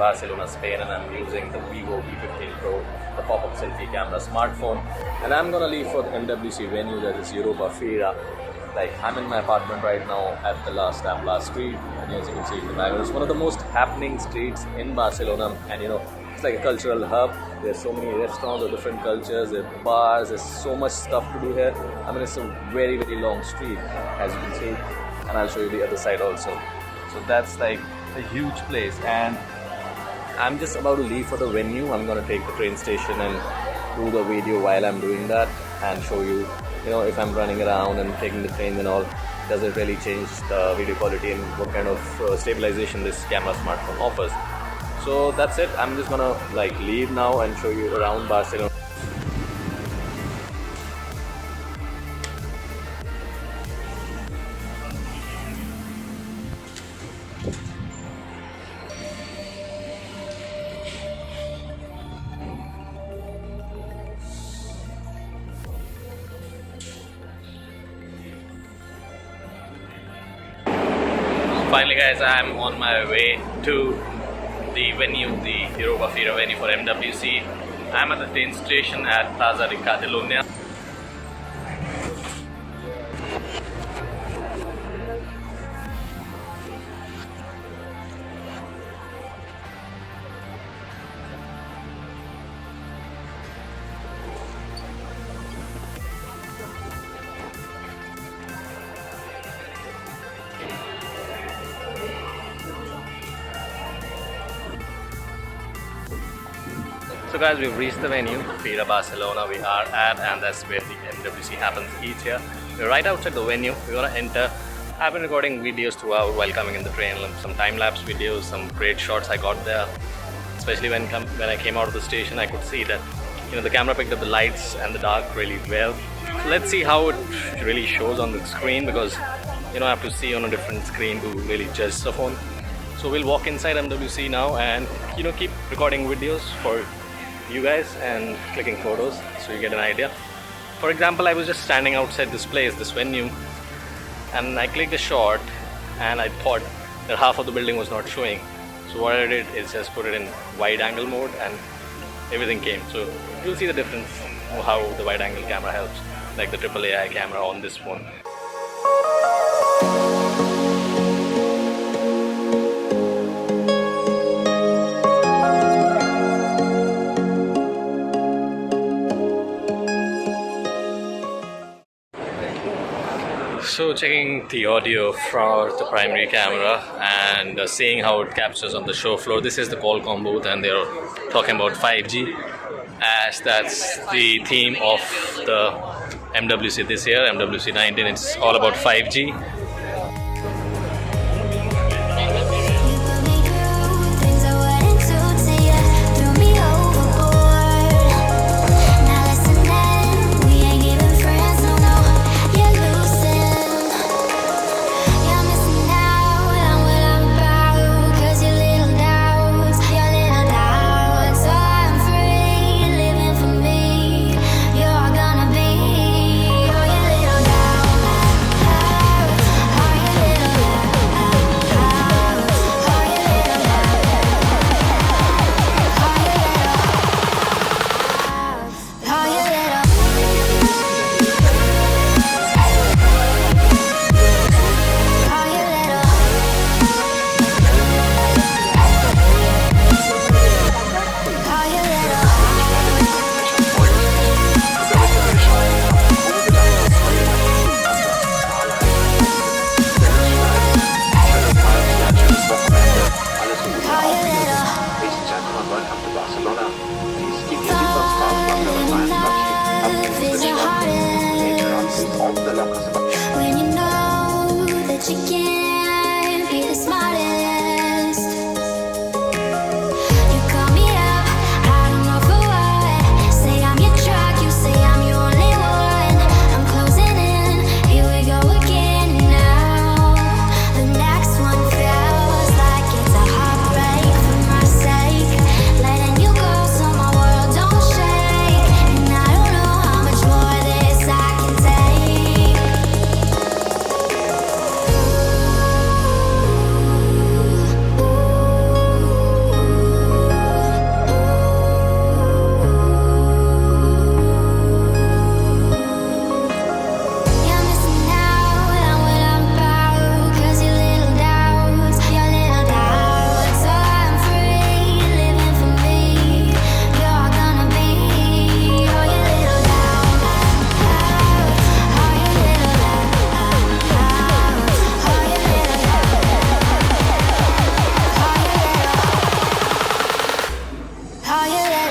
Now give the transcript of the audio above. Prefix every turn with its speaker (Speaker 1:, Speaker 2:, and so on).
Speaker 1: Barcelona, Spain, and I'm using the VIVO V15 Pro, the Pop-up Selfie Camera smartphone. And I'm gonna leave for the MWC venue, that is Europa Feira. Like, I'm in my apartment right now at the last street, and as you can see in the background, it's one of the most happening streets in Barcelona. And it's like a cultural hub. There's so many restaurants of different cultures, there's bars, there's so much stuff to do here. I mean, it's a very, very long street, as you can see, and I'll show you the other side also. So that's like a huge place, and I'm just about to leave for the venue. I'm gonna take the train station and do the video while I'm doing that and show you, if I'm running around and taking the train and all, does it really change the video quality and what kind of stabilization this camera smartphone offers. So that's it. I'm just gonna leave now and show you around Barcelona. Finally guys, I'm on my way to the venue, the Europa Feira venue for MWC. I'm at the train station at Plaza de Catalunya. So guys, we've reached the venue, Feira Barcelona we are at, and that's where the MWC happens each year. We're right outside the venue. We're gonna enter. I've been recording videos throughout while coming in the train, some time-lapse videos, some great shots I got there. Especially when I came out of the station, I could see that the camera picked up the lights and the dark really well. So let's see how it really shows on the screen, because I have to see on a different screen to really judge the phone. So we'll walk inside MWC now and keep recording videos for you guys and clicking photos so you get an idea. For example, I was just standing outside this place, this venue, and I clicked a shot and I thought that half of the building was not showing. So what I did is just put it in wide angle mode and everything came. So you'll see the difference of how the wide angle camera helps, like the AAA camera on this phone. So checking the audio for the primary camera and seeing how it captures on the show floor. This is the Qualcomm booth, and they're talking about 5G, as that's the theme of the MWC this year, MWC 19. It's all about 5G.
Speaker 2: you